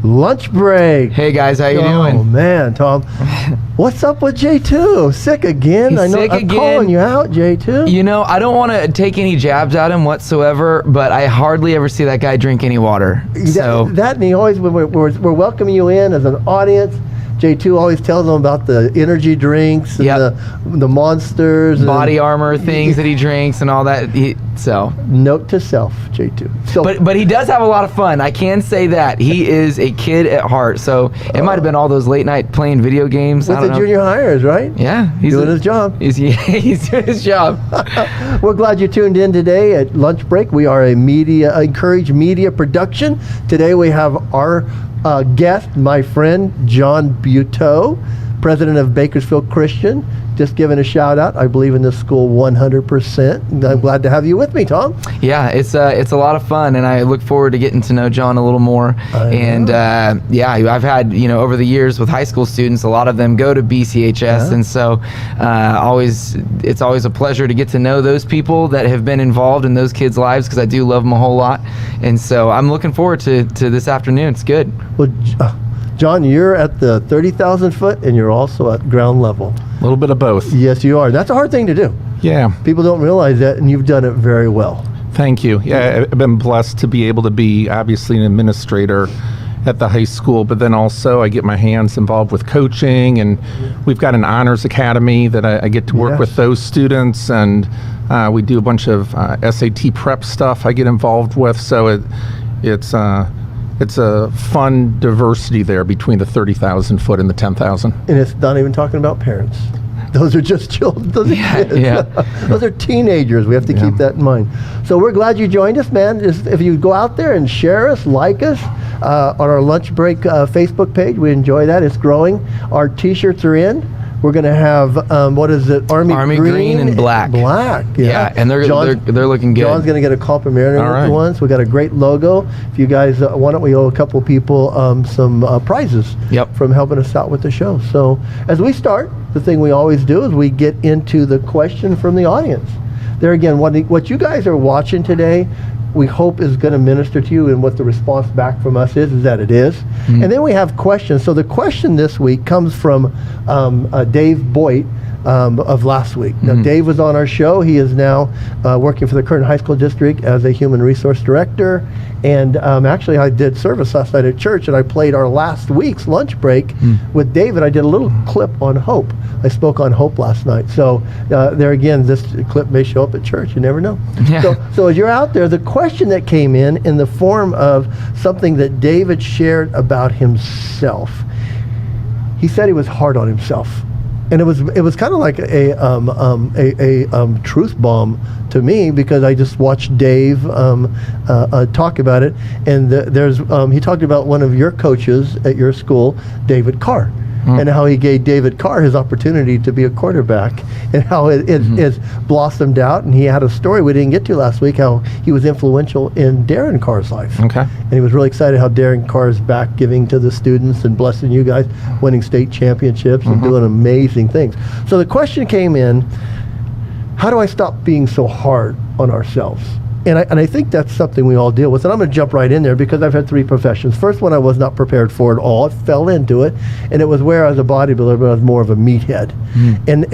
Lunch break. Hey guys, how you doing? Oh man, Tom, what's up with J2? Sick again? I know sick I'm again. calling you out, J2. You know, I don't want to take any jabs at him whatsoever, but I hardly ever see that guy drink any water. So That and he always, when we're welcoming you in as an audience, J2 always tells them about the energy drinks and the monsters. Body armor things that he drinks and all that. Note to self, J2. So, but he does have a lot of fun. I can say that. He is a kid at heart. So it might have been all those late night playing video games. With the junior hires, right? Yeah. He's doing his job. He's doing his job. We're glad you tuned in today at Lunch Break. We are a Encourage media production. Today we have our guest, my friend, John Buetow, president of Bakersfield Christian. Just giving a shout out. I believe in this school 100%. And I'm glad to have you with me, Tom. Yeah, it's a lot of fun, and I look forward to getting to know John a little more. And I've had, over the years with high school students, a lot of them go to BCHS, and so it's always a pleasure to get to know those people that have been involved in those kids' lives, because I do love them a whole lot. And so I'm looking forward to this afternoon. It's good. Well, John, you're at the 30,000 foot, and you're also at ground level. A little bit of both. Yes, you are. That's a hard thing to do. Yeah. People don't realize that, and you've done it very well. Thank you. Yeah, I've been blessed to be able to be obviously an administrator at the high school, but then also I get my hands involved with coaching, and we've got an honors academy that I get to work with those students, and we do a bunch of SAT prep stuff I get involved with. So it's a fun diversity there between the 30,000 foot and the 10,000. And it's not even talking about parents. Those are just children. Those are kids. Yeah. Those are teenagers. We have to keep that in mind. So we're glad you joined us, man. If you go out there and share us, like us on our Lunch Break Facebook page, we enjoy that. It's growing. Our T-shirts are in. We're going to have, Army green and black. Black, yeah. And they're looking good. John's going to get a complimentary one. So we got a great logo. If you guys want it, we owe a couple people some prizes from helping us out with the show. So as we start, the thing we always do is we get into the question from the audience. There again, what you guys are watching today, we hope is going to minister to you, and what the response back from us is that it is. And then we have questions. So the question this week comes from Dave Boyd of last week. Now, Dave was on our show. He is now working for the Curtin High School District as a human resource director. And actually, I did service last night at church, and I played our last week's lunch break with David. I did a little clip on hope. I spoke on hope last night. So there again, this clip may show up at church. You never know. Yeah. So as you're out there, the question that came in the form of something that David shared about himself. He said he was hard on himself. And it was kind of like a truth bomb to me, because I just watched Dave talk about it, and he talked about one of your coaches at your school, David Carr, and how he gave David Carr his opportunity to be a quarterback, and how it's blossomed out. And he had a story we didn't get to last week, how he was influential in Darren Carr's life. Okay. And he was really excited how Darren Carr is back giving to the students and blessing you guys, winning state championships and doing amazing things. So the question came in, how do I stop being so hard on ourselves? And I think that's something we all deal with. And I'm going to jump right in there, because I've had 3 professions. First one I was not prepared for at all. I fell into it. And it was where I was a bodybuilder, but I was more of a meathead. And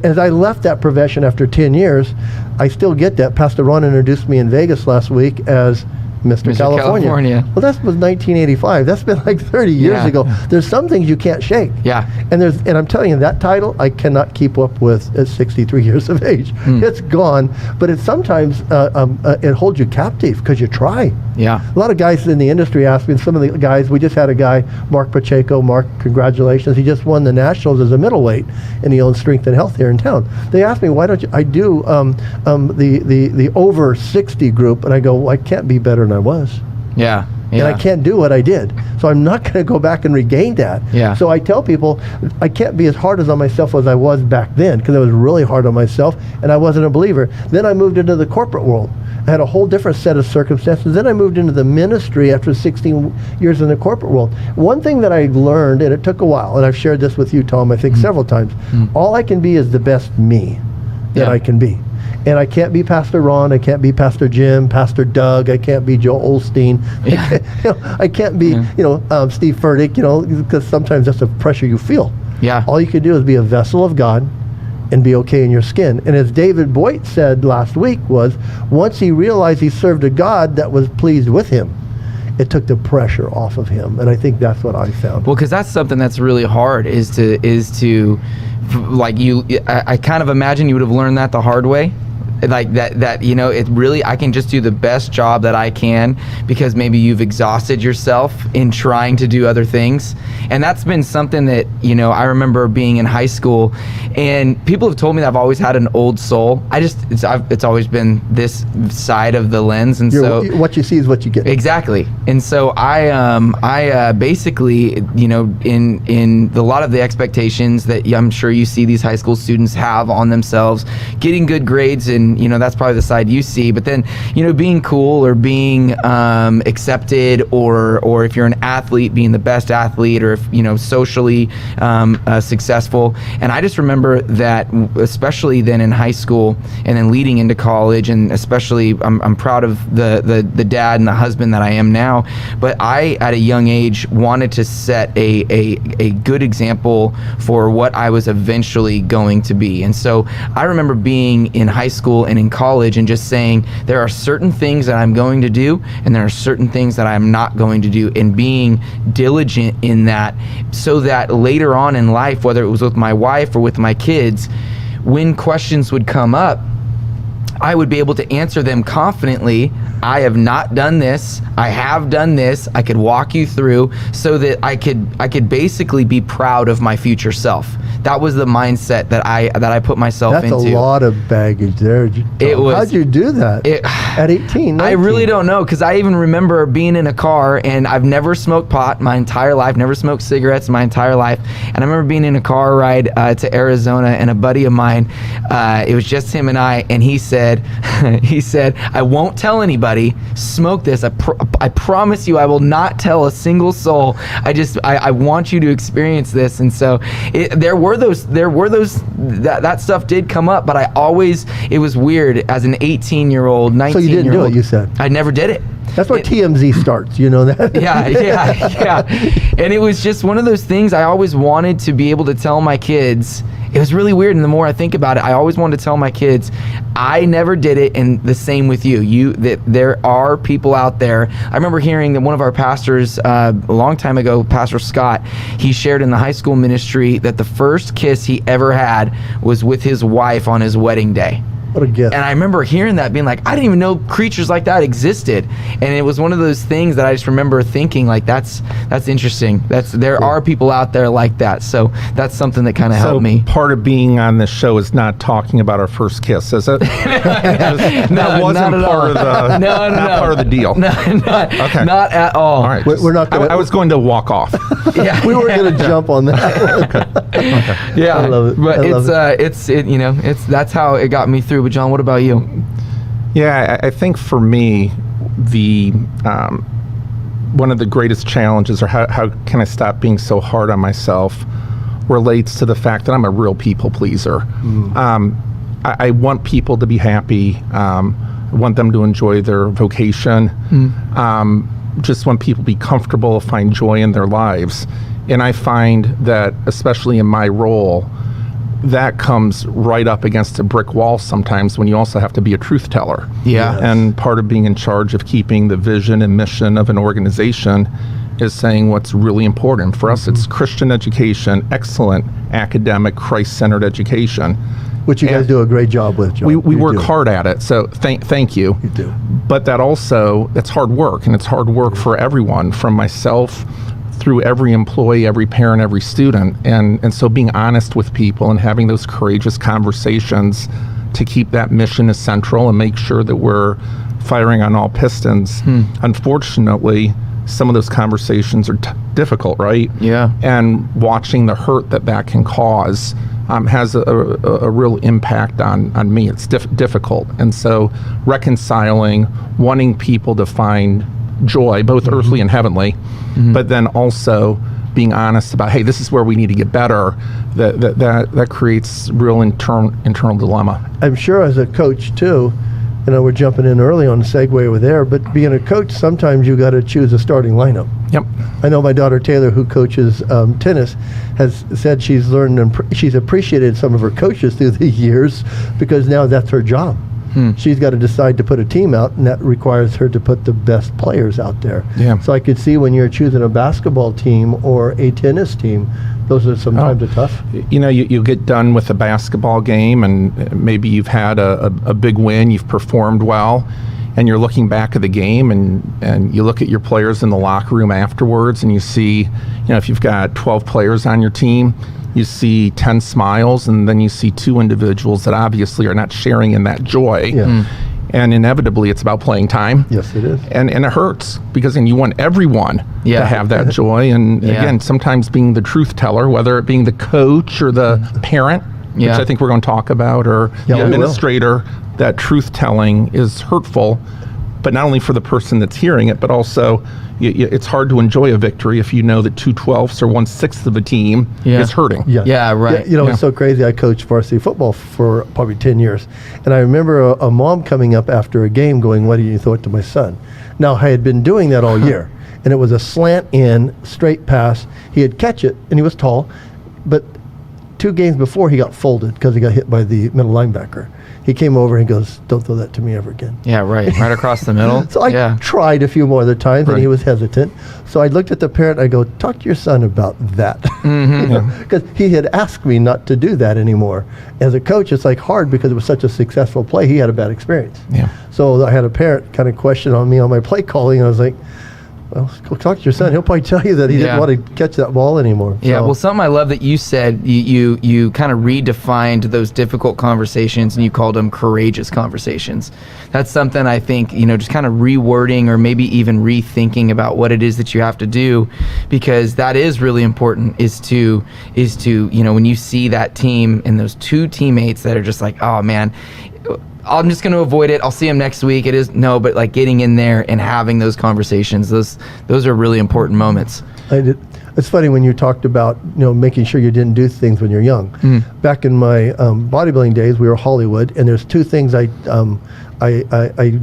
as I left that profession after 10 years, I still get that. Pastor Ron introduced me in Vegas last week as Mr. California. Well, that was 1985. That's been like 30 years ago. There's some things you can't shake. Yeah. And I'm telling you, that title I cannot keep up with at 63 years of age. It's gone. But it sometimes it holds you captive because you try. Yeah. A lot of guys in the industry ask me, some of the guys, we just had a guy, Mark Pacheco. Mark, congratulations. He just won the Nationals as a middleweight, and he owns Strength and Health here in town. They asked me, why don't you, I do the over 60 group, and I go, well, I can't be better than I was. Yeah. And I can't do what I did. So I'm not going to go back and regain that. Yeah. So I tell people, I can't be as hard on myself as I was back then, because I was really hard on myself, and I wasn't a believer. Then I moved into the corporate world. I had a whole different set of circumstances. Then I moved into the ministry after 16 years in the corporate world. One thing that I learned, and it took a while, and I've shared this with you, Tom, I think several times, all I can be is the best me that I can be. And I can't be Pastor Ron, I can't be Pastor Jim, Pastor Doug, I can't be Joe Olstein, I can't be, Steve Furtick, because sometimes that's the pressure you feel. Yeah. All you can do is be a vessel of God and be okay in your skin. And as David Boyd said last week was, once he realized he served a God that was pleased with him, it took the pressure off of him. And I think that's what I found. Well, because that's something that's really hard is to like I kind of imagine you would have learned that the hard way. Like that it really, I can just do the best job that I can because maybe you've exhausted yourself in trying to do other things. And that's been something that, I remember being in high school and people have told me that I've always had an old soul. It's always been this side of the lens. And so what you see is what you get. Exactly. And so I basically, in a lot of the expectations that I'm sure you see these high school students have on themselves, getting good grades and that's probably the side you see, but then being cool or being accepted or if you're an athlete, being the best athlete, or if socially successful. And I just remember that, especially then in high school and then leading into college, and especially I'm proud of the dad and the husband that I am now, but I at a young age wanted to set a good example for what I was eventually going to be. And so I remember being in high school and in college and just saying there are certain things that I'm going to do and there are certain things that I'm not going to do, and being diligent in that so that later on in life, whether it was with my wife or with my kids, when questions would come up, I would be able to answer them confidently. I have not done this. I have done this. I could walk you through so that I could basically be proud of my future self. That was the mindset that I put myself into. That's a lot of baggage there. How'd you do that at 18, 19? I really don't know, because I even remember being in a car, and I've never smoked pot my entire life, never smoked cigarettes my entire life. And I remember being in a car ride to Arizona, and a buddy of mine, it was just him and I, and he said, I won't tell anybody, smoke this. I promise you I will not tell a single soul. I want you to experience this. And so that stuff did come up, but it was weird as an 18-year-old, 19-year-old. So you didn't do it, you said? I never did it. That's where TMZ starts, you know that? Yeah. And it was just one of those things I always wanted to be able to tell my kids. It was really weird, and the more I think about it, I always wanted to tell my kids, I never did it, and the same with you. That there are people out there. I remember hearing that one of our pastors a long time ago, Pastor Scott, he shared in the high school ministry that the first kiss he ever had was with his wife on his wedding day. What a gift. And I remember hearing that, being like, I didn't even know creatures like that existed. And it was one of those things that I just remember thinking, like, that's interesting. There are people out there like that. So that's something that kind of helped me. Part of being on this show is not talking about our first kiss, is it? That wasn't part of the deal. Not at all. All right. We're not gonna, I was going to walk off. Yeah. We weren't going to jump on that. Okay. Yeah. I love it. But that's how it got me through. But John, what about you? Yeah, I think for me, the one of the greatest challenges, or how can I stop being so hard on myself, relates to the fact that I'm a real people pleaser. I want people to be happy. I want them to enjoy their vocation. Just want people to be comfortable, find joy in their lives. And I find that, especially in my role, that comes right up against a brick wall sometimes when you also have to be a truth teller. Yeah. Yes. And part of being in charge of keeping the vision and mission of an organization is saying what's really important. For us, it's Christian education, excellent academic, Christ-centered education. Which you guys do a great job with, John. We work hard at it, so thank you. You do. But it's hard work, and it's hard work for everyone, from myself through every employee, every parent, every student. And so being honest with people and having those courageous conversations to keep that mission as central and make sure that we're firing on all pistons. Unfortunately, some of those conversations are difficult, right? Yeah. And watching the hurt that can cause has a real impact on me. It's difficult. And so reconciling, wanting people to find joy, both earthly and heavenly, but then also being honest about, hey, this is where we need to get better, that creates real internal dilemma. I'm sure as a coach too, we're jumping in early on the segue over there, but being a coach, sometimes you got to choose a starting lineup. Yep. I know my daughter Taylor, who coaches tennis, has said she's learned and she's appreciated some of her coaches through the years because now that's her job. She's got to decide to put a team out, and that requires her to put the best players out there. Yeah. So I could see when you're choosing a basketball team or a tennis team, those are sometimes tough. You get done with a basketball game, and maybe you've had a big win, you've performed well, and you're looking back at the game, and you look at your players in the locker room afterwards, and you see, if you've got 12 players on your team, you see 10 smiles, and then you see 2 individuals that obviously are not sharing in that joy. Yeah. And inevitably, it's about playing time. Yes, it is. And it hurts because you want everyone to have that joy. And again, sometimes being the truth teller, whether it being the coach or the parent, which I think we're going to talk about, or the administrator, that truth telling is hurtful, but not only for the person that's hearing it, but also it's hard to enjoy a victory if you know that 2/12 or 1/6 of a team is hurting. Yeah, right. It's so crazy. I coached varsity football for probably 10 years. And I remember a mom coming up after a game going, "What do you throw it to my son?" Now, I had been doing that all year. And it was a slant in, straight pass. He had catch it, and he was tall. But 2 games before, he got folded because he got hit by the middle linebacker. He came over and he goes, "Don't throw that to me ever again." Yeah, right across the middle. So I tried a few more other times, and he was hesitant. So I looked at the parent. I go, "Talk to your son about that," because he had asked me not to do that anymore. As a coach, it's like hard because it was such a successful play. He had a bad experience. Yeah. So I had a parent kind of question on me on my play calling, and I was like, "Well, go talk to your son. He'll probably tell you that he didn't want to catch that ball anymore." Yeah, So, well, something I love that you said, you kind of redefined those difficult conversations, and you called them courageous conversations. That's something I think, just kind of rewording or maybe even rethinking about what it is that you have to do, because that is really important, is to when you see that team and those 2 teammates that are just like, "Oh man, I'm just going to avoid it. I'll see him next week." But like getting in there and having those conversations, those are really important moments. It's funny when you talked about making sure you didn't do things when you're young. Back in my bodybuilding days, we were Hollywood, and there's 2 things I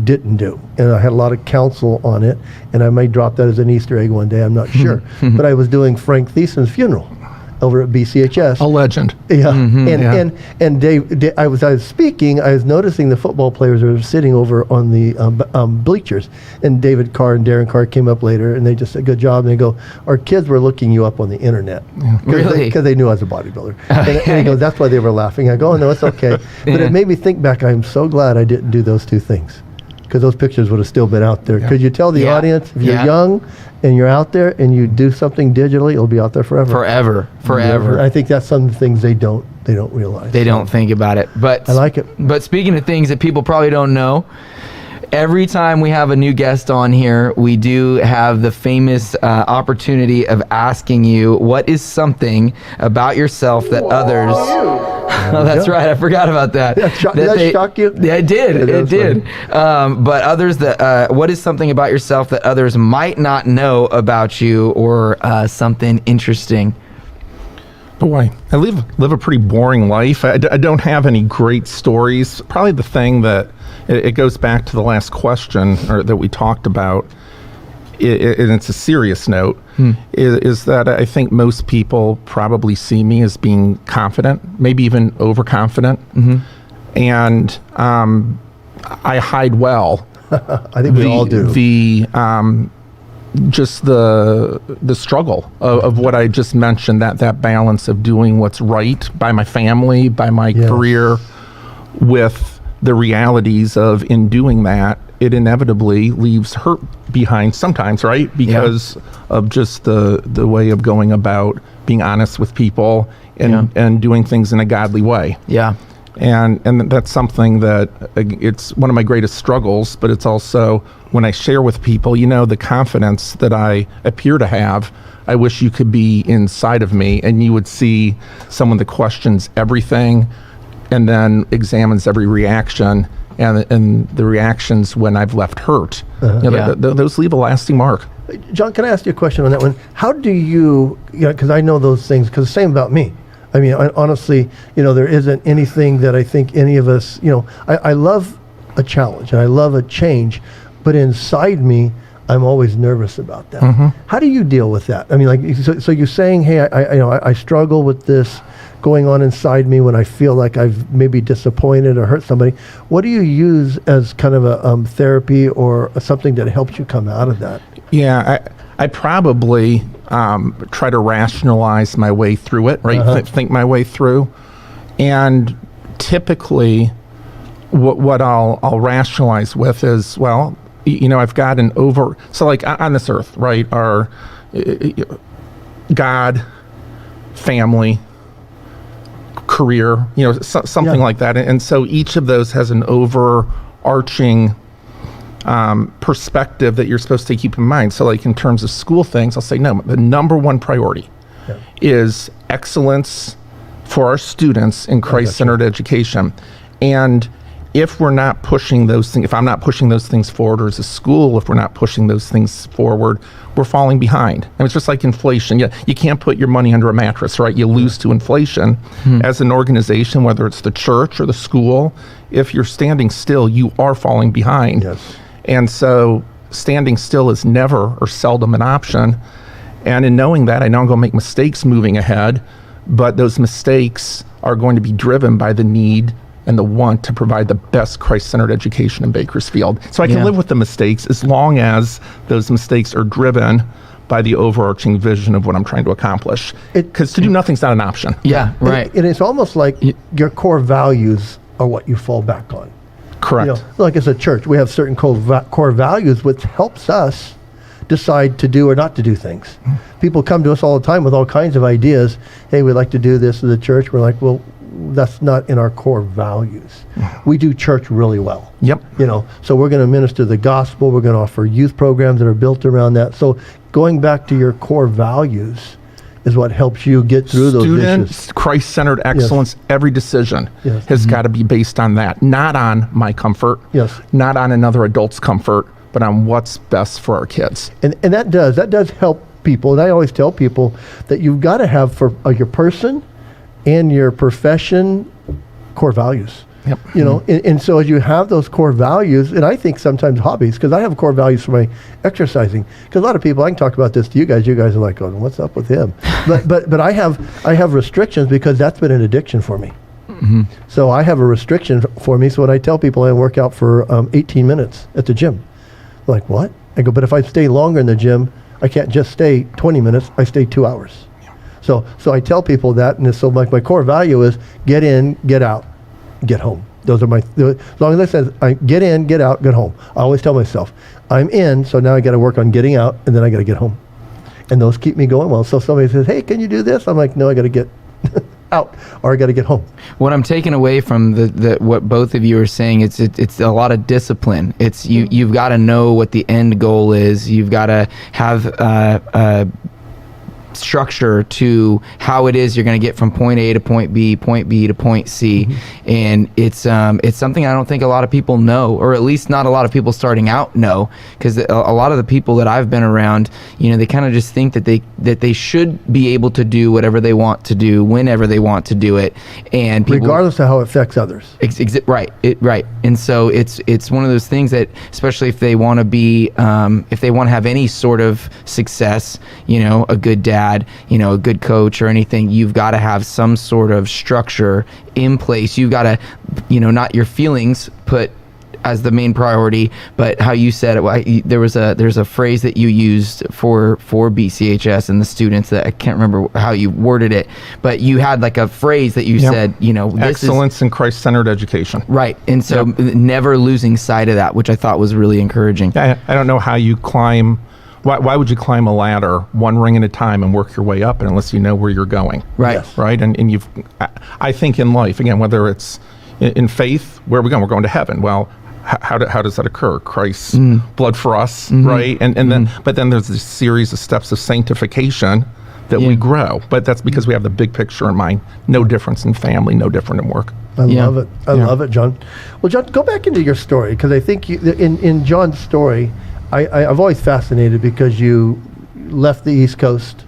didn't do, and I had a lot of counsel on it, and I may drop that as an Easter egg one day. I'm not sure, but I was doing Frank Thiesen's funeral over at BCHS. A legend. Yeah, and Dave, I was speaking. I was noticing the football players were sitting over on the bleachers, and David Carr and Darren Carr came up later, and they just said, "Good job." And they go, "Our kids were looking you up on the internet because they knew I was a bodybuilder." And he goes, "That's why they were laughing." I go, "Oh no, it's okay." But it made me think back. I'm so glad I didn't do those 2 things, because those pictures would have still been out there. Could you tell the audience, if you're young and you're out there and you do something digitally, it'll be out there forever. Forever. I think that's some of the things they don't realize. They don't think about it. But I like it. But speaking of things that people probably don't know, every time we have a new guest on here, we do have the famous opportunity of asking you, what is something about yourself that others... Oh, that's right. I forgot about that. Did that shock you? Yeah, it did. It did. But others what is something about yourself that others might not know about you, or something interesting? Boy, I live a pretty boring life. I don't have any great stories. Probably the thing that it goes back to the last question that we talked about, and it's a serious note, is that I think most people probably see me as being confident, maybe even overconfident, and I hide well. I think we all do. Just the struggle of what I just mentioned, that balance of doing what's right by my family, by my career, with the realities of, in doing that, it inevitably leaves hurt behind sometimes, right? Because of just the way of going about being honest with people and doing things in a godly way. Yeah. And that's something that it's one of my greatest struggles, but it's also when I share with people, the confidence that I appear to have, I wish you could be inside of me and you would see someone that questions everything and then examines every reaction and the reactions when I've left hurt. Those leave a lasting mark. John, can I ask you a question on that one? How do you, because I know those things, because same about me. I mean, honestly, there isn't anything that I think any of us, I love a challenge and I love a change, but inside me, I'm always nervous about that. How do you deal with that? I mean, like, so you're saying, hey, I struggle with this going on inside me when I feel like I've maybe disappointed or hurt somebody. What do you use as kind of a therapy or something that helps you come out of that? Yeah, I probably try to rationalize my way through it, right? Think my way through. And typically what I'll rationalize with is, well, I've got so like on this earth, right, our God, family, career, something like that. And so each of those has an overarching perspective that you're supposed to keep in mind. So like in terms of school things, I'll say, no, the number one priority is excellence for our students in Christ-centered education. And if we're not pushing those things, if I'm not pushing those things forward, or as a school, if we're not pushing those things forward, we're falling behind. And it's just like inflation. You can't put your money under a mattress, right? You lose to inflation. As an organization, whether it's the church or the school, if you're standing still, you are falling behind. Yes. And so standing still is never or seldom an option. And in knowing that, I know I'm going to make mistakes moving ahead, but those mistakes are going to be driven by the need and the want to provide the best Christ-centered education in Bakersfield. So I can live with the mistakes as long as those mistakes are driven by the overarching vision of what I'm trying to accomplish. Because to do nothing's not an option. Yeah, right. And it's almost like your core values are what you fall back on. Correct. Like as a church, we have certain core values which helps us decide to do or not to do things. People come to us all the time with all kinds of ideas. Hey, we'd like to do this as a church. We're like, well, that's not in our core values. We do church really well. Yep. So we're going to minister the gospel. We're going to offer youth programs that are built around that. So going back to your core values is what helps you get through those issues. Christ-centered excellence, every decision has got to be based on that, not on my comfort, not on another adult's comfort, but on what's best for our kids. And that does help people. And I always tell people that you've got to have for your person and your profession core values. Yep. And so as you have those core values, and I think sometimes hobbies, because I have core values for my exercising. Because a lot of people, I can talk about this to you guys. You guys are like, "Oh, what's up with him?" but I have restrictions because that's been an addiction for me. So I have a restriction for me. So when I tell people I work out for 18 minutes at the gym, they're like, "What?" I go, "But if I stay longer in the gym, I can't just stay 20 minutes. I stay 2 hours." So I tell people that, and so my core value is get in, get out, get home. Those are as long as I says I get in, get out, get home. I always tell myself, I'm in, so now I got to work on getting out, and then I got to get home. And those keep me going well. So if somebody says, hey, can you do this? I'm like, no, I got to get out, or I got to get home. What I'm taking away from the what both of you are saying, it's a lot of discipline. It's you've got to know what the end goal is. You've got to have structure to how it is you're going to get from point A to point B to point C. And it's something I don't think a lot of people know, or at least not a lot of people starting out know, because a lot of the people that I've been around, they kind of just think that they should be able to do whatever they want to do whenever they want to do it, and people, regardless of how it affects others. Right. And so it's one of those things that, especially if they want to be if they want to have any sort of success, a good dad, a good coach or anything, you've got to have some sort of structure in place. You've got to, not your feelings put as the main priority, but how you said it. There's a phrase that you used for BCHS and the students that I can't remember how you worded it, but you had like a phrase that you said, this excellence in Christ-centered education. Right. And so never losing sight of that, which I thought was really encouraging. I don't know how you climb. Why would you climb a ladder one ring at a time and work your way up unless you know where you're going? Right. Yes. Right. And I think in life, again, whether it's in faith, where are we going? We're going to heaven. Well, how does that occur? Christ's blood for us, right? And then, but then there's this series of steps of sanctification that we grow. But that's because we have the big picture in mind. No difference in family, no different in work. I love it. I love it, John. Well, John, go back into your story, because I think in John's story, I've always fascinated because you left the East Coast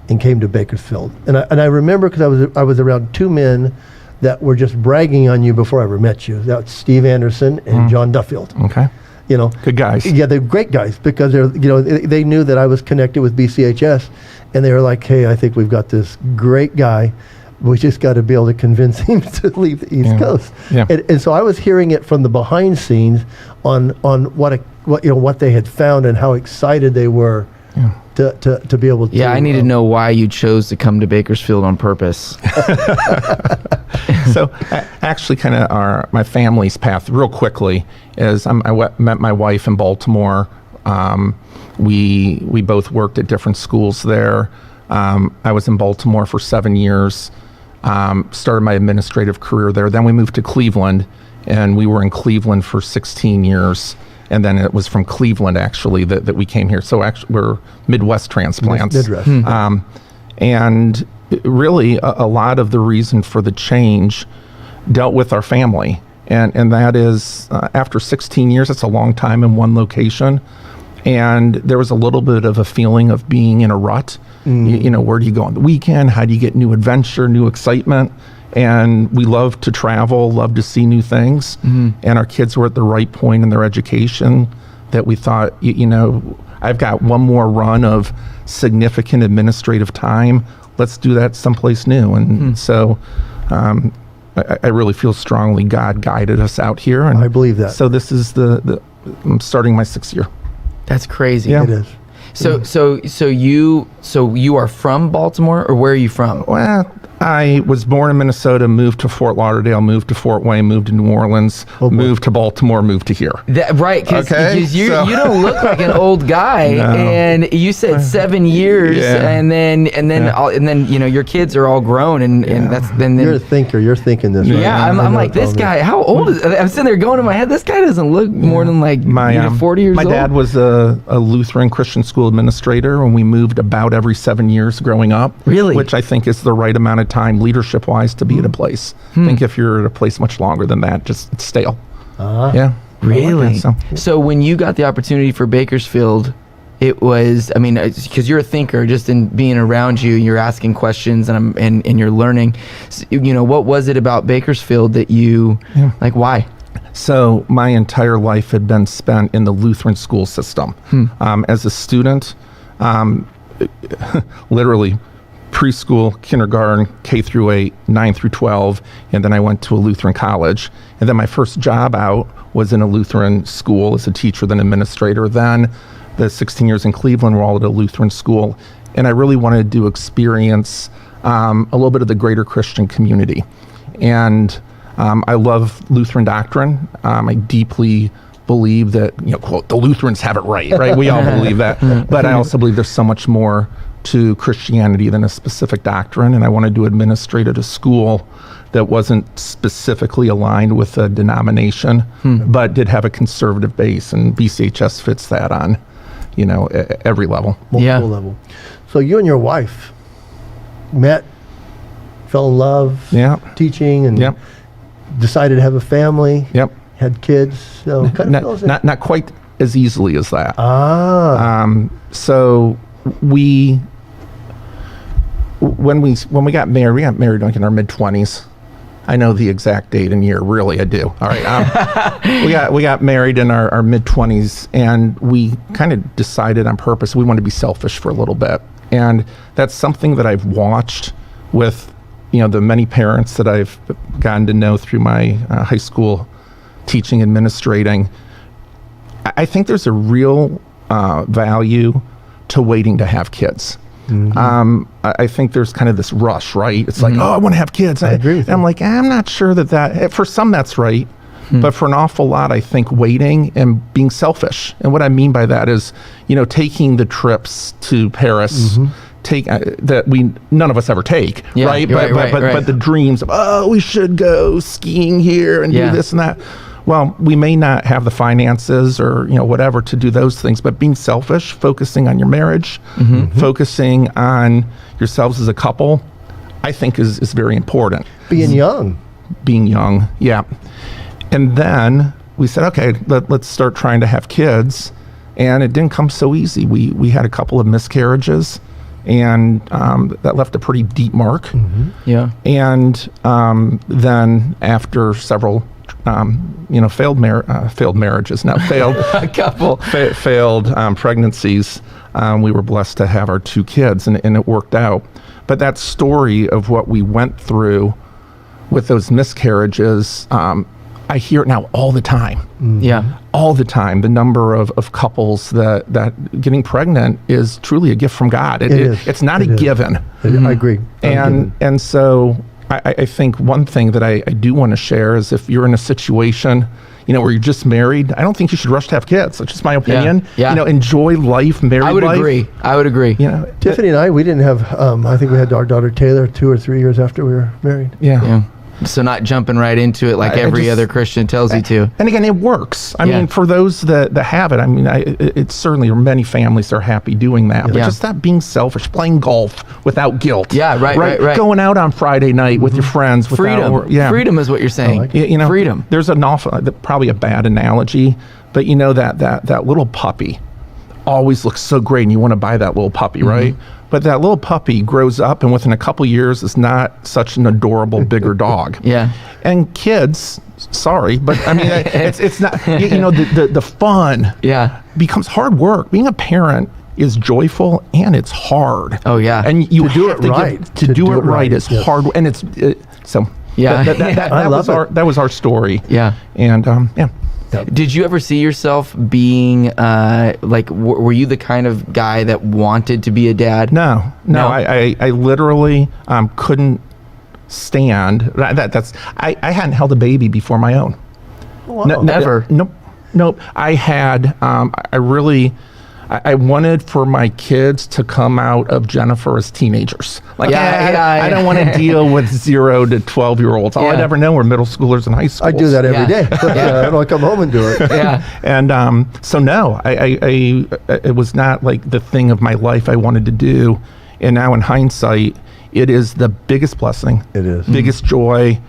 and came to Bakersfield. And I remember because I was around two men that were just bragging on you before I ever met you. That's Steve Anderson and John Duffield. Okay. You know, good guys. Yeah, they're great guys because they knew that I was connected with BCHS, and they were like, hey, I think we've got this great guy. We just got to be able to convince him to leave the East Coast. Yeah. And so I was hearing it from the behind scenes on what they had found and how excited they were to be able to. Yeah, I need to know why you chose to come to Bakersfield on purpose. So actually kind of my family's path real quickly is I met my wife in Baltimore. We both worked at different schools there. I was in Baltimore for 7 years, started my administrative career there. Then we moved to Cleveland, and we were in Cleveland for 16 years. And then it was from Cleveland, actually, that we came here. So actually, we're Midwest transplants. Midwest. And really, a lot of the reason for the change dealt with our family. And that is, after 16 years, it's a long time in one location. And there was a little bit of a feeling of being in a rut. Where do you go on the weekend? How do you get new adventure, new excitement? And we love to travel, love to see new things. And our kids were at the right point in their education that we thought, I've got one more run of significant administrative time. Let's do that someplace new. And so I really feel strongly God guided us out here. And I believe that. So this is I'm starting my 6th year. That's crazy. Yeah. It is. So you are from Baltimore, or where are you from? Well, I was born in Minnesota, moved to Fort Lauderdale, moved to Fort Wayne, moved to New Orleans, moved to Baltimore, moved to here. Right, because you don't look like an old guy, no. And you said 7 years, and then your kids are all grown, and that's then you're a thinker. You're thinking this. Right? Yeah, I'm like, this guy. How old is? I'm sitting there going in my head. This guy doesn't look more than like 40 years old. My dad was a Lutheran Christian school administrator, and we moved about every 7 years growing up. Really, which I think is the right amount of time leadership wise to be at a place. I think if you're at a place much longer than that, just it's stale. Yeah. Really? So when you got the opportunity for Bakersfield, it was, because you're a thinker, just in being around you, you're asking questions and you're learning. So, what was it about Bakersfield that you, why? So my entire life had been spent in the Lutheran school system. As a student, literally preschool, kindergarten, K through 8, 9 through 12, and then I went to a Lutheran college. And then my first job out was in a Lutheran school as a teacher, then administrator. Then the 16 years in Cleveland were all at a Lutheran school. And I really wanted to experience a little bit of the greater Christian community. And I love Lutheran doctrine. I deeply believe that, quote, the Lutherans have it right? We all believe that. But I also believe there's so much more to Christianity than a specific doctrine, and I wanted to administrate at a school that wasn't specifically aligned with a denomination, but did have a conservative base, and BCHS fits that on, every level. Multiple level. So you and your wife met, fell in love, teaching, and decided to have a family, had kids. So not quite as easily as that. So when we got married like in our mid-20s. I know the exact date and year, really, I do. All right, we got married in our mid-20s, and we kind of decided on purpose we wanted to be selfish for a little bit, and that's something that I've watched with the many parents that I've gotten to know through my high school teaching, administrating. I think there's a real value to waiting to have kids. I think there's kind of this rush, right? It's like, I want to have kids. I agree with you. I'm like, I'm not sure that for some that's right, but for an awful lot, I think waiting and being selfish. And what I mean by that is, taking the trips to Paris, that none of us ever take, right? But the dreams of, we should go skiing here and do this and that. Well, we may not have the finances or whatever to do those things, but being selfish, focusing on your marriage, focusing on yourselves as a couple, I think is very important. Being young, yeah. And then we said, okay, let's start trying to have kids. and it didn't come so easy. We had a couple of miscarriages, and that left a pretty deep mark. Mm-hmm. Yeah. And then after several failed marriages, not failed, A couple. failed pregnancies, we were blessed to have our 2 kids, and it worked out. But that story of what we went through with those miscarriages, I hear it now all the time. Mm-hmm. Yeah. All the time. The number of couples that getting pregnant is truly a gift from God. It's not a given. I agree. And so I think one thing that I do want to share is, if you're in a situation, where you're just married, I don't think you should rush to have kids. That's just my opinion. Yeah. Enjoy life, married life. I would agree. Tiffany and I, we didn't have, I think we had our daughter Taylor 2 or 3 years after we were married. Yeah. So not jumping right into it like every other Christian tells you to. And again, it works. I mean, for those that have it, it's certainly, or many families are happy doing that. But just not being selfish, playing golf without guilt. Yeah, right. Going out on Friday night with your friends. Freedom. Freedom is what you're saying. Like freedom. There's probably a bad analogy, but that little puppy always looks so great, and you want to buy that little puppy, right? But that little puppy grows up, and within a couple years is not such an adorable bigger dog. Yeah. And kids, sorry, but it's not, the fun becomes hard work. Being a parent is joyful, and it's hard. Oh yeah. And you to do have it right. To do it right is hard, and it's so. Yeah. That was our story. Yeah. And Did you ever see yourself being were you the kind of guy that wanted to be a dad? No. I literally couldn't stand that's I hadn't held a baby before my own. Wow. Never. Nope. I had I wanted for my kids to come out of Jennifer as teenagers. I don't want to deal with 0 to 12-year-olds. All I'd ever know were middle schoolers and high schoolers. I do that every day. I don't want to come home and do it. Yeah. And so no, it was not like the thing of my life I wanted to do. And now in hindsight, it is the biggest blessing. It is. Biggest joy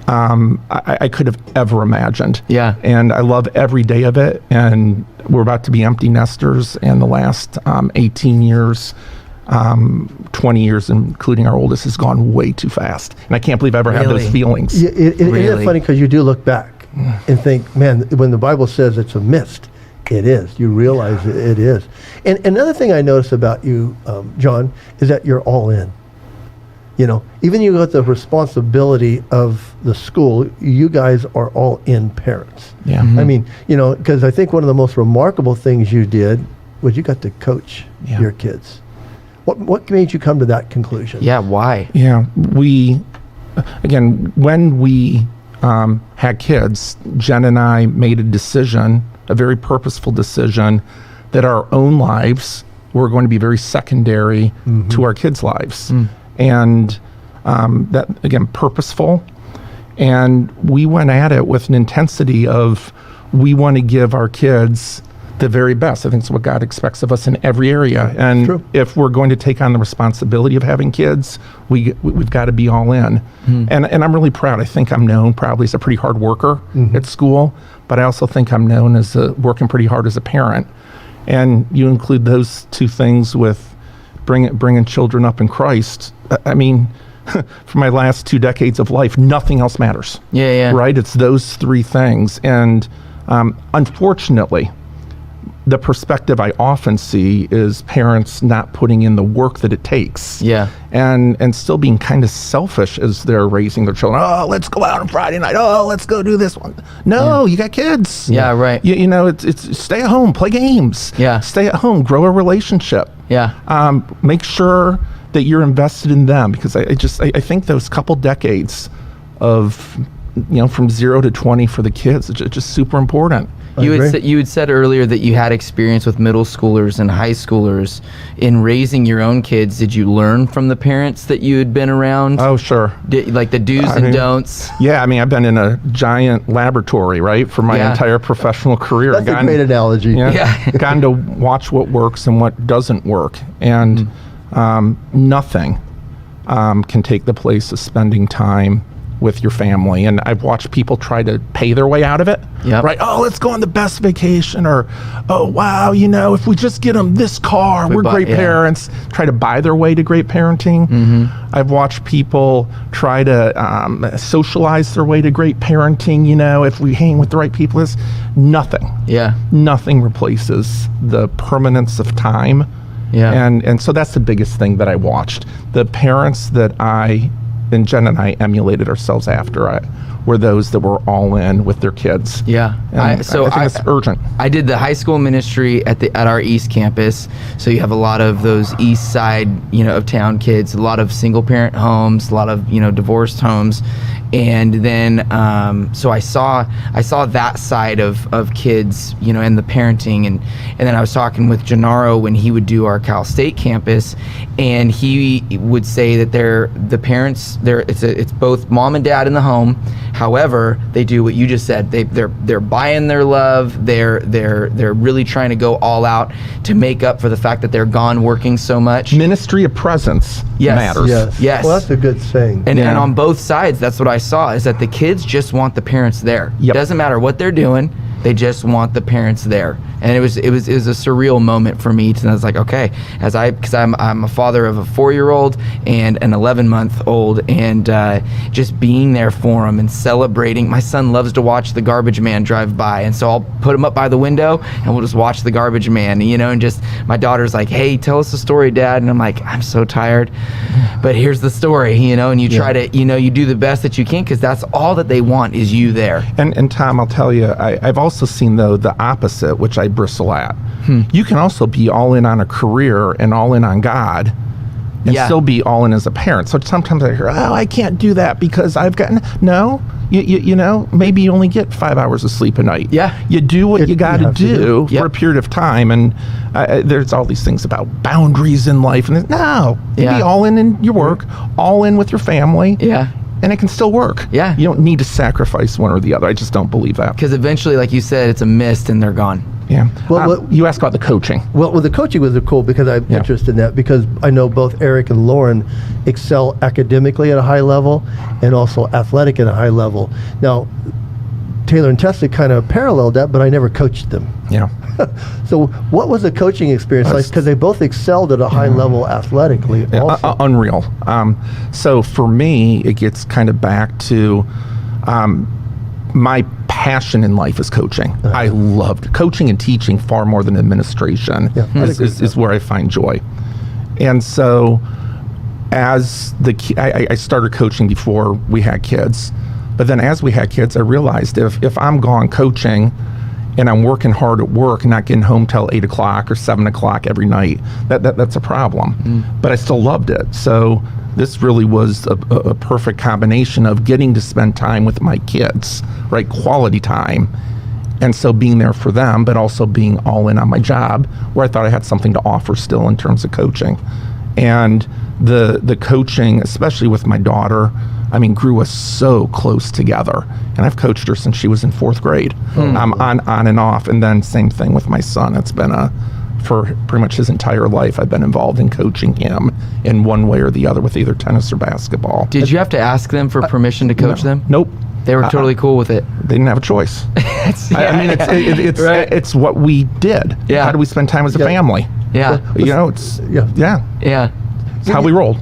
I could have ever imagined. Yeah. And I love every day of it. And we're about to be empty nesters, and the last 18 years, 20 years, including our oldest, has gone way too fast. And I can't believe I ever had those feelings. Yeah, isn't it funny, because you do look back and think, man, when the Bible says it's a mist, it is. You realize it is. And another thing I notice about you, John, is that you're all in. Even you got the responsibility of the school, you guys are all in parents. Yeah. I mean, because I think one of the most remarkable things you did was you got to coach your kids. What made you come to that conclusion? Yeah, why? Yeah, when we had kids, Jen and I made a decision, a very purposeful decision, that our own lives were going to be very secondary to our kids' lives. And that, again, purposeful. And we went at it with an intensity of, we want to give our kids the very best. I think it's what God expects of us in every area. And if we're going to take on the responsibility of having kids, we've got to be all in. And I'm really proud. I think I'm known probably as a pretty hard worker at school, but I also think I'm known as working pretty hard as a parent. And you include those two things with bringing children up in Christ. I mean, for my last 2 decades of life, nothing else matters. Yeah. Right? It's those 3 things. And unfortunately, the perspective I often see is parents not putting in the work that it takes. Yeah. And still being kind of selfish as they're raising their children. Oh, let's go out on Friday night. Oh, let's go do this one. No, you got kids. Yeah, right. It's stay at home, play games. Yeah. Stay at home, grow a relationship. Yeah. Make sure that you're invested in them, because I think those couple decades of, from 0 to 20 for the kids, it's just super important. You had said earlier that you had experience with middle schoolers and high schoolers in raising your own kids. Did you learn from the parents that you had been around? Oh, sure. Like the do's and don'ts? Yeah, I've been in a giant laboratory, right, for my entire professional career. That's a great analogy. Gotten to watch what works and what doesn't work. And nothing can take the place of spending time with your family. And I've watched people try to pay their way out of it. Yep. Right? Oh, let's go on the best vacation, or, oh, wow, if we just get them this car, we're great parents. Try to buy their way to great parenting. I've watched people try to socialize their way to great parenting. If we hang with the right people, it's nothing. Yeah. Nothing replaces the permanence of time. Yeah. And so that's the biggest thing that I watched. The parents that and Jen and I emulated ourselves after were those that were all in with their kids. Yeah. I think it's urgent. I did the high school ministry at our East campus. So you have a lot of those East side, of town kids, a lot of single parent homes, a lot of, divorced homes. And then, so I saw that side of kids, and the parenting, and then I was talking with Gennaro when he would do our Cal State campus, and he would say that the parents, it's both mom and dad in the home. However, they do what you just said. They're buying their love. They're really trying to go all out to make up for the fact that they're gone working so much. Ministry of presence matters. Yes. Well, that's a good saying. And on both sides, that's what I saw, is that the kids just want the parents there. Yep. Doesn't matter what they're doing, they just want the parents there. And it was a surreal moment for me. And I was like, okay, because I'm a father of a 4-year-old and an 11-month-old, and just being there for them and celebrating. My son loves to watch the garbage man drive by, and so I'll put him up by the window and we'll just watch the garbage man, and just my daughter's like, hey, tell us a story, Dad. And I'm like, I'm so tired, but here's the story, and you try to, you do the best that you can, because that's all that they want is you there. And Tom, I'll tell you, I've also seen, though, the opposite, which I bristle at. You can also be all in on a career and all in on God and still be all in as a parent. So sometimes I hear, oh, I can't do that because I've gotten... No, maybe you only get 5 hours of sleep a night. Yeah. You do what you got to do for a period of time. And there's all these things about boundaries in life. And you be all in your work, all in with your family. Yeah. And it can still work. Yeah. You don't need to sacrifice one or the other. I just don't believe that. Because eventually, like you said, it's a mist and they're gone. Yeah. Well, you asked about the coaching. Well, the coaching was cool because I'm interested in that, because I know both Eric and Lauren excel academically at a high level and also athletic at a high level. Now, Taylor and Tessa kind of paralleled that, but I never coached them. Yeah. So what was the coaching experience like? Because they both excelled at a high level athletically also. Unreal. So for me, it gets kind of back to my passion in life is coaching. I loved coaching and teaching far more than administration is where I find joy. And so as I started coaching before we had kids. But then as we had kids, I realized if I'm gone coaching and I'm working hard at work, not getting home till 8 o'clock or 7 o'clock every night, that's a problem. But I still loved it. So this really was a perfect combination of getting to spend time with my kids, right? Quality time. And so being there for them, but also being all in on my job, where I thought I had something to offer still in terms of coaching. And the coaching, especially with my daughter, grew us so close together. And I've coached her since she was in 4th grade, on and off. And then same thing with my son. It's been for pretty much his entire life, I've been involved in coaching him in one way or the other with either tennis or basketball. Did you have to ask them for permission to coach them? Nope. They were totally cool with it. They didn't have a choice. It's what we did. Yeah. How do we spend time as a family? Yeah. It's how we rolled.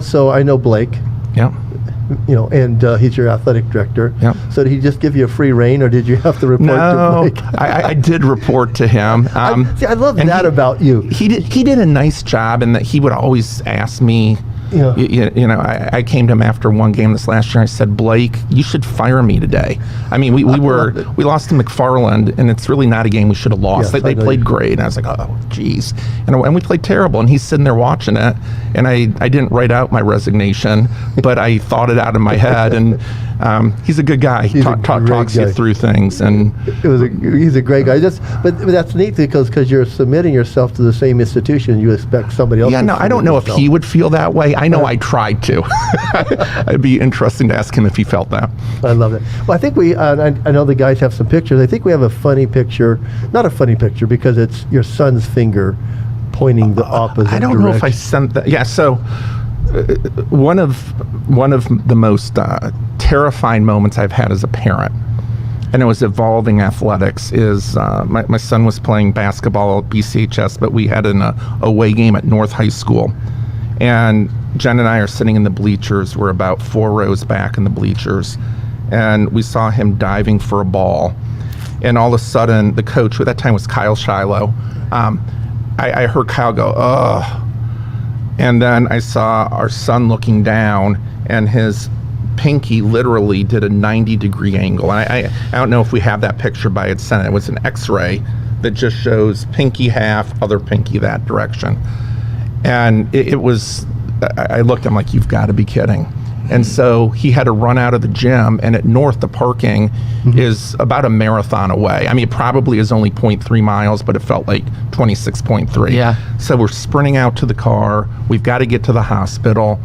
So I know Blake. Yeah. And he's your athletic director. Yep. So did he just give you a free rein, or did you have to report to Blake? I did report to him. I love that about you. He did a nice job in that he would always ask me. I came to him after one game this last year. I said, Blake, you should fire me today. We lost to McFarland, and it's really not a game we should have lost. Yes, they played great, and I was like, oh, geez. And we played terrible, and he's sitting there watching it, and I didn't write out my resignation, but I thought it out in my head, and he's a good guy. He talks you through things, and he's a great guy. But that's neat because you're submitting yourself to the same institution. You expect somebody else. Yeah, no, I don't know if he would feel that way. I know I tried to. It'd be interesting to ask him if he felt that. I love it. Well, I think I know the guys have some pictures. I think we have a funny picture. Not a funny picture because it's your son's finger pointing the opposite direction. I don't know if I sent that. Yeah, so one of the most terrifying moments I've had as a parent, and it was evolving athletics, is my son was playing basketball at BCHS, but we had an away game at North High School. And Jen and I are sitting in the bleachers. We're about 4 rows back in the bleachers. And we saw him diving for a ball. And all of a sudden, the coach, who at that time was Kyle Shiloh, I heard Kyle go, ugh. And then I saw our son looking down, and his pinky literally did a 90-degree angle. And I don't know if we have that picture by its center. It was an x-ray that just shows pinky half, other pinky that direction. And it was, I looked, I'm like, you've got to be kidding. And so he had to run out of the gym, and at North, the parking is about a marathon away. I mean, it probably is only 0.3 miles, but it felt like 26.3. Yeah. So we're sprinting out to the car. We've got to get to the hospital.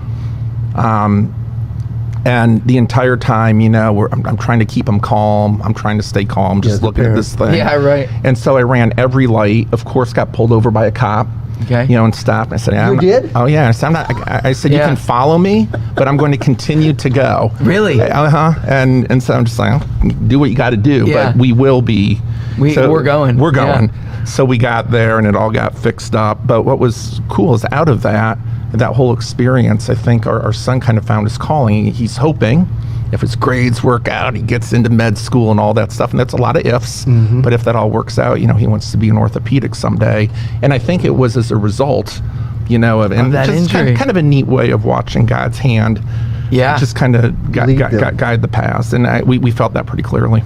And the entire time, you know, I'm trying to keep him calm. I'm trying to stay calm, just looking at this thing. Yeah, right. And so I ran every light. Of course, got pulled over by a cop. Okay. You know, and stopped. I said, You did? Oh yeah. I said, I said, you can follow me, but I'm going to continue to go. Really? And so I'm just like, do what you got to do, Yeah. but we will be. We're going. We're going. Yeah. So we got there, and it all got fixed up. But what was cool is out of that whole experience, I think our son kind of found his calling. He's hoping, if his grades work out, he gets into med school and all that stuff, and that's a lot of ifs. But if that all works out, you know, he wants to be an orthopedic someday. And I think it was as a result, you know, of that just kind of a neat way of watching God's hand. Yeah. Just kind of guide the path, and we felt that pretty clearly.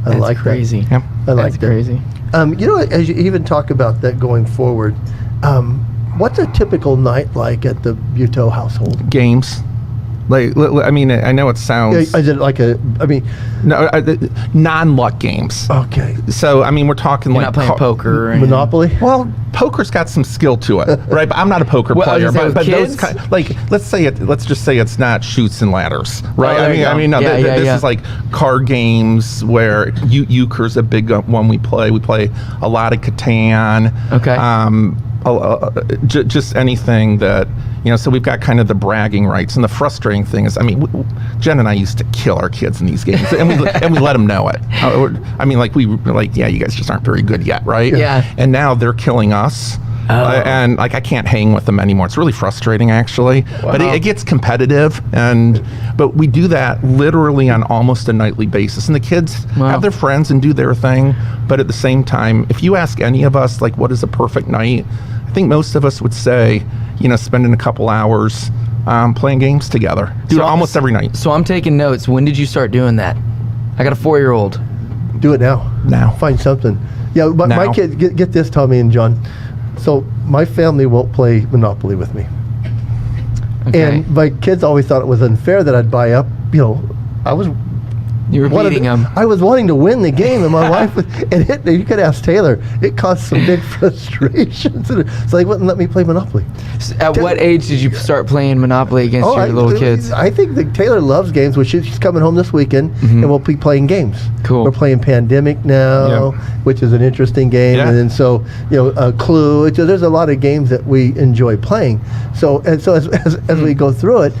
I like crazy. that. Yeah. I like That's crazy. You know, as you even talk about that going forward, what's a typical night like at the Buetow household? Games. Like, I mean, I know it sounds... Is it like No, non-luck games. Okay. So, I mean, we're talking You're like... not playing poker or Monopoly? Well, poker's got some skill to it, right? But I'm not a poker player. But those let's just say it's not shoots and ladders, right? No, this is like card games where euchre's a big one we play. We play a lot of Catan. Okay. Just anything that, you know, so we've got kind of the bragging rights. And the frustrating thing is, I mean, Jen and I used to kill our kids in these games, and we let them know it. I mean, yeah, you guys just aren't very good yet, right? Yeah. And now they're killing us. And like I can't hang with them anymore. It's really frustrating, actually. Wow. But it gets competitive, but we do that literally on almost a nightly basis. And the kids have their friends and do their thing. But at the same time, if you ask any of us, like, what is a perfect night? I think most of us would say, you know, spending a couple hours playing games together. Do it almost every night. So I'm taking notes. When did you start doing that? I got a 4-year-old. Do it now. Now. Find something. Yeah, but my kid, get this, Tommy and John. So my family won't play Monopoly with me. Okay. And my kids always thought it was unfair that I'd buy up, you know, You were beating them. I was wanting to win the game, and my wife was, and you could ask Taylor, it caused some big frustrations. So they wouldn't let me play Monopoly. At what age did you start playing Monopoly against your little kids? I think that Taylor loves games. She's coming home this weekend, and we'll be playing games. Cool. We're playing Pandemic now, which is an interesting game, and then Clue. There's a lot of games that we enjoy playing. So as we go through it,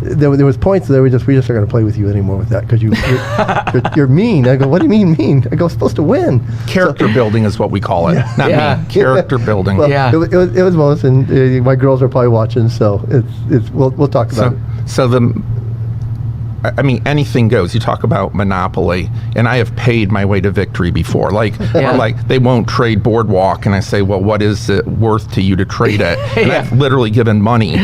there was points that we just aren't going to play with you anymore with that because you're mean. I go, what do you mean mean? I go, supposed to win. Character building is what we call it. Not mean. Character building. Well, it was most, and my girls are probably watching, so we'll talk about it. So I mean, anything goes. You talk about Monopoly, and I have paid my way to victory before. Like, or like they won't trade Boardwalk, and I say, well, what is it worth to you to trade it? And I've literally given money.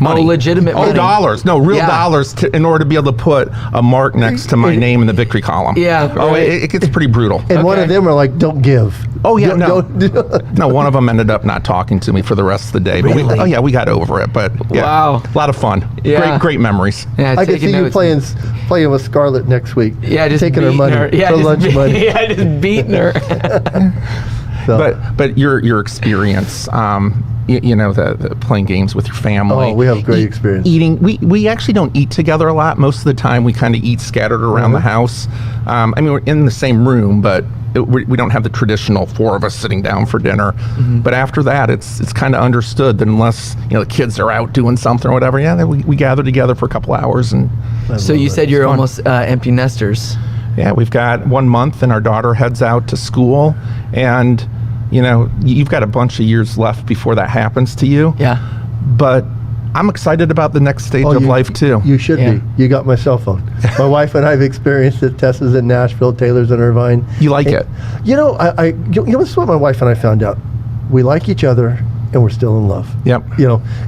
Legitimate money. Dollars. No, real dollars in order to be able to put a mark next to my name in the victory column. Yeah. Oh, it gets pretty brutal. And one of them are like, don't give. Oh, yeah, no, one of them ended up not talking to me for the rest of the day. But Really? we got over it. But Wow. a lot of fun. Yeah. Great memories. Yeah, I can see you playing with Scarlett next week. Yeah, just taking her beating money, her. Yeah, her lunch money. Yeah, just beating her. But your experience, the playing games with your family. Oh, we have great experience. Eating, we actually don't eat together a lot. Most of the time, we kind of eat scattered around the house. We're in the same room, but we don't have the traditional 4 of us sitting down for dinner. But after that, it's kind of understood that unless the kids are out doing something or whatever, we gather together for a couple hours. And so you said you're almost empty nesters. Yeah, we've got 1 month, and our daughter heads out to school, and you've got a bunch of years left before that happens to you. Yeah. But I'm excited about the next stage of life too. You should be. You got my cell phone. My wife and I have experienced it. Tessa's in Nashville, Taylor's in Irvine. You like it? This is what my wife and I found out. We like each other, and we're still in love. Yep.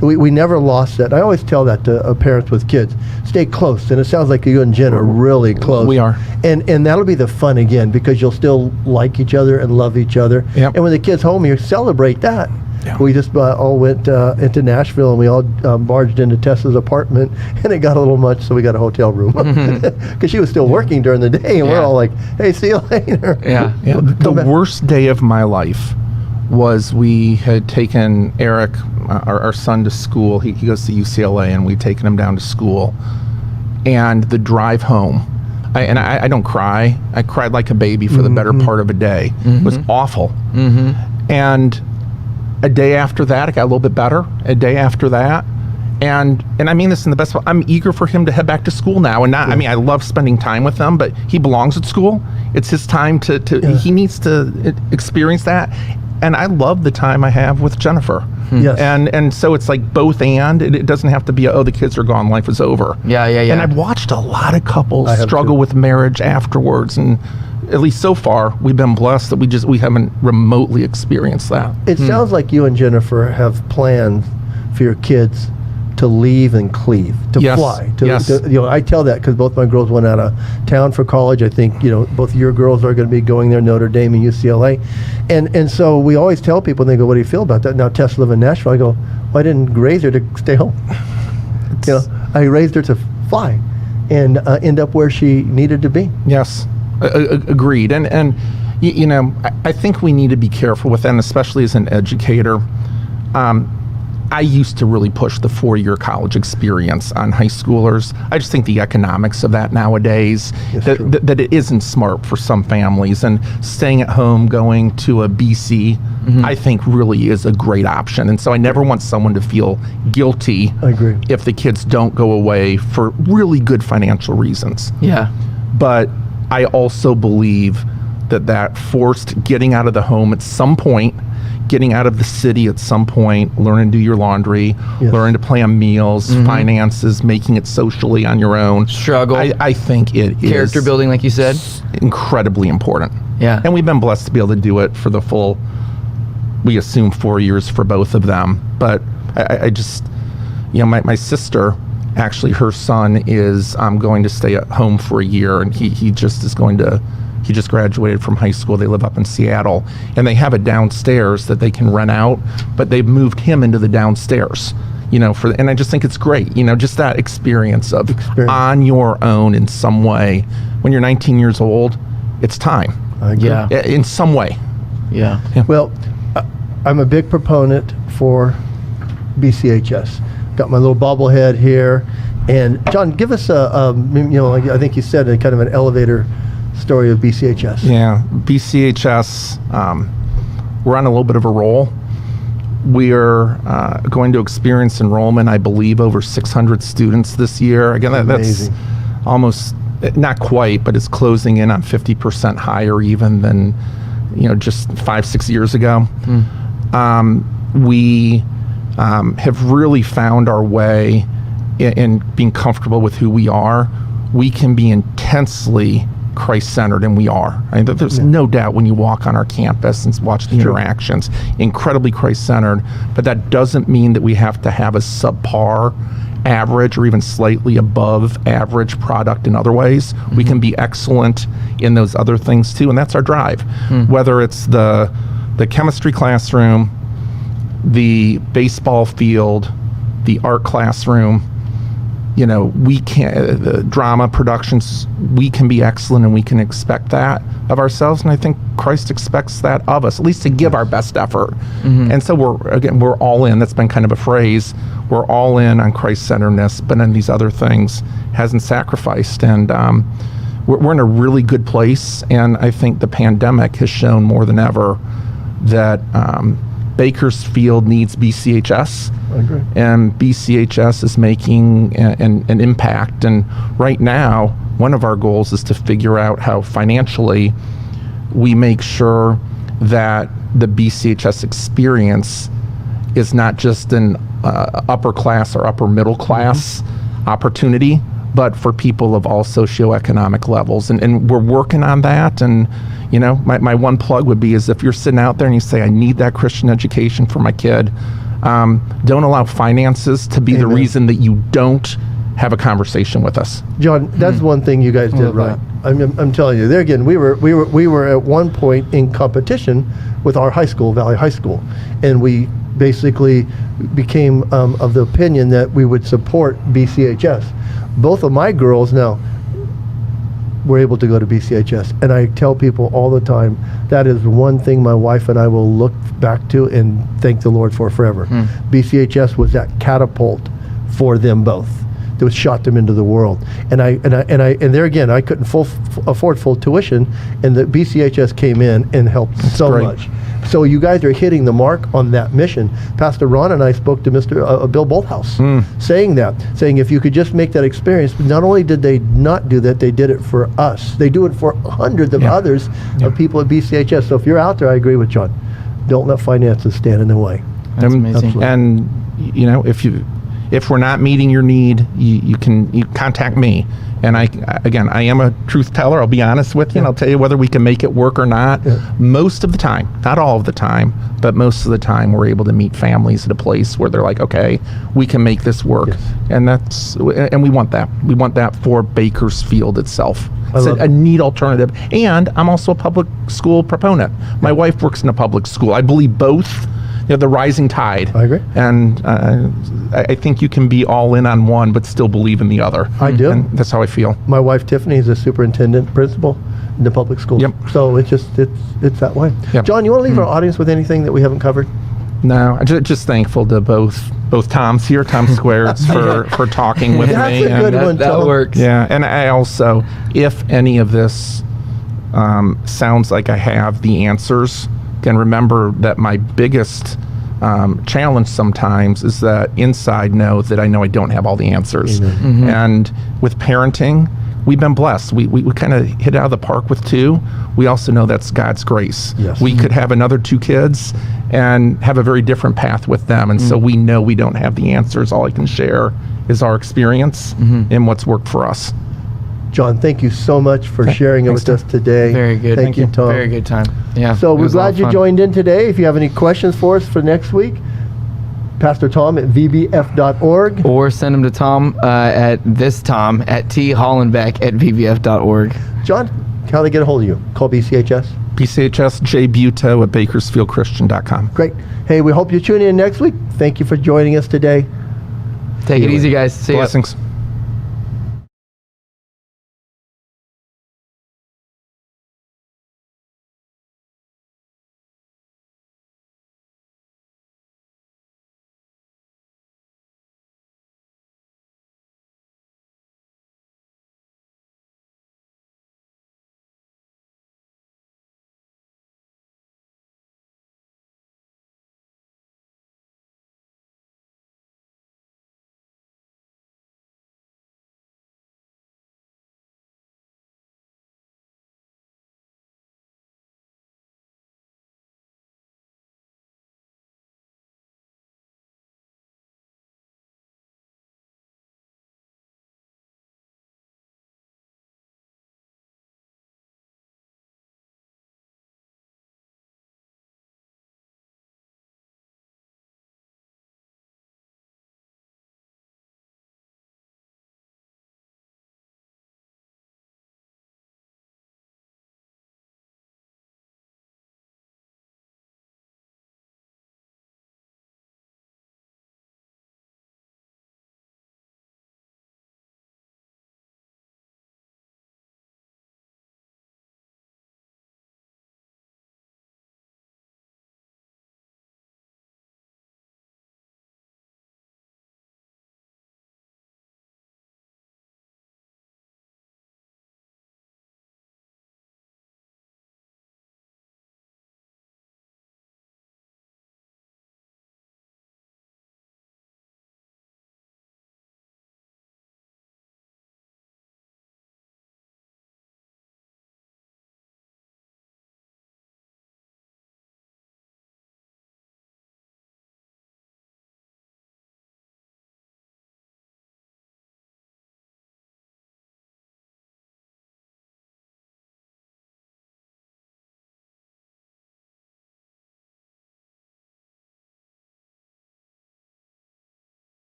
We never lost that. I always tell that to parents with kids. Stay close. And it sounds like you and Jen are really close. We are. And that'll be the fun again, because you'll still like each other and love each other. Yep. And when the kid's home, you celebrate that. Yeah. We just all went into Nashville, and we all barged into Tessa's apartment, and it got a little much, so we got a hotel room. Because she was still working during the day, and we're all like, hey, see you later. Yeah. The worst day of my life was we had taken Eric, our son, to school. He goes to UCLA, and we'd taken him down to school. And the drive home, I don't cry. I cried like a baby for the better part of a day. It was awful. And a day after that, it got a little bit better. A day after that, and I mean this in the best way, I'm eager for him to head back to school now. And I love spending time with him, but he belongs at school. It's his time he needs to experience that. And I love the time I have with Jennifer. Yes. And so it's like both and. It doesn't have to be, the kids are gone, life is over. Yeah. And I've watched a lot of couples struggle with marriage afterwards, and at least so far, we've been blessed that we haven't remotely experienced that. It sounds like you and Jennifer have planned for your kids to leave and cleave, to fly. I tell that because both my girls went out of town for college. I think both your girls are going to be going there, Notre Dame and UCLA, and so we always tell people, and they go, "What do you feel about that?" Now Tess lives in Nashville. I go, "Well, I didn't raise her to stay home. I raised her to fly, and end up where she needed to be." Yes. Agreed. And I think we need to be careful with that, and especially as an educator. I used to really push the 4-year college experience on high schoolers. I just think the economics of that nowadays, that it isn't smart for some families, and staying at home, going to a BC, I think really is a great option. And so I never want someone to feel guilty if the kids don't go away for really good financial reasons. Yeah. But I also believe that forced getting out of the home at some point, getting out of the city at some point, learning to do your laundry, learning to plan meals, finances, making it socially on your own. Struggle. I think it is. Character building, like you said. Incredibly important. Yeah. And we've been blessed to be able to do it for the full, we assume 4 years for both of them. But I just, my sister, actually her son is going to stay at home for a year, and he just graduated from high school. They live up in Seattle, and they have a downstairs that they can rent out, but they've moved him into the downstairs, and I just think it's great, just that experience of on your own in some way. When you're 19 years old, it's time. Yeah. In some way. Yeah. Well, I'm a big proponent for BCHS. Got my little bobblehead here. And John, give us I think you said a kind of an elevator story of BCHS. Yeah, BCHS, we're on a little bit of a roll. We are going to experience enrollment, I believe, over 600 students this year. Again, that's almost, not quite, but it's closing in on 50% higher even than, just 5-6 years ago. We have really found our way in being comfortable with who we are. We can be intensely Christ-centered, and we are. There's no doubt when you walk on our campus and watch the interactions, incredibly Christ-centered, but that doesn't mean that we have to have a subpar, average, or even slightly above average product in other ways. We can be excellent in those other things too, and that's our drive. Whether it's the chemistry classroom, the baseball field, the art classroom, we can, the drama productions, we can be excellent and we can expect that of ourselves. And I think Christ expects that of us, at least to give our best effort. And so we're all in. That's been kind of a phrase. We're all in on Christ-centeredness, but in these other things hasn't sacrificed. And we're in a really good place. And I think the pandemic has shown more than ever that Bakersfield needs BCHS. I agree. And BCHS is making an impact. And right now, one of our goals is to figure out how financially we make sure that the BCHS experience is not just an upper class or upper middle class opportunity, but for people of all socioeconomic levels. And we're working on that. And my one plug would be is if you're sitting out there and you say, I need that Christian education for my kid, don't allow finances to be the reason that you don't have a conversation with us. John, that's one thing you guys did right. I'm telling you, there again, we were at one point in competition with our high school, Valley High School, and we basically became of the opinion that we would support BCHS. Both of my girls now were able to go to BCHS, and I tell people all the time that is one thing my wife and I will look back to and thank the Lord for forever. BCHS was that catapult for them both. That shot them into the world, and there again, I couldn't afford full tuition, and the BCHS came in and helped so much. So you guys are hitting the mark on that mission. Pastor Ron and I spoke to Mr. Bill Buetow, saying if you could just make that experience. But not only did they not do that, they did it for us. They do it for hundreds of others of people at BCHS. So if you're out there, I agree with John. Don't let finances stand in the way. That's amazing. And if we're not meeting your need, you contact me. And I am a truth teller. I'll be honest with you, and I'll tell you whether we can make it work or not. Most of the time, not all of the time, but most of the time, we're able to meet families at a place where they're like, okay, we can make this work. And we want that. We want that for Bakersfield itself. It's a neat alternative. And I'm also a public school proponent. My wife works in a public school. I believe both. The rising tide. I agree. And I think you can be all in on one, but still believe in the other. I do. And that's how I feel. My wife, Tiffany, is a superintendent principal in the public schools. So it's that way. John, you want to leave our audience with anything that we haven't covered? No, I'm just thankful to both Toms here, Tom Squares, for talking with me. That's a good one, That Tom. works. Yeah, and I also, if any of this sounds like I have the answers, again, remember that my biggest challenge sometimes is that inside know that I know I don't have all the answers. And with parenting, we've been blessed. We kind of hit it out of the park with 2. We also know that's God's grace. We could have another 2 kids and have a very different path with them. And so we know we don't have the answers. All I can share is our experience and what's worked for us. John, thank you so much for sharing it with us today. Very good. Thank you, Tom. Very good time. Yeah. So we're glad you joined in today. If you have any questions for us for next week, Pastor Tom at vbf.org. Or send them to Tom at thollenbeck@vbf.org. John, how do they get a hold of you? Call BCHS? BCHS J. Buetow at bakersfieldchristian.com. Great. Hey, we hope you tune in next week. Thank you for joining us today. Take it easy, guys. See ya. Blessings.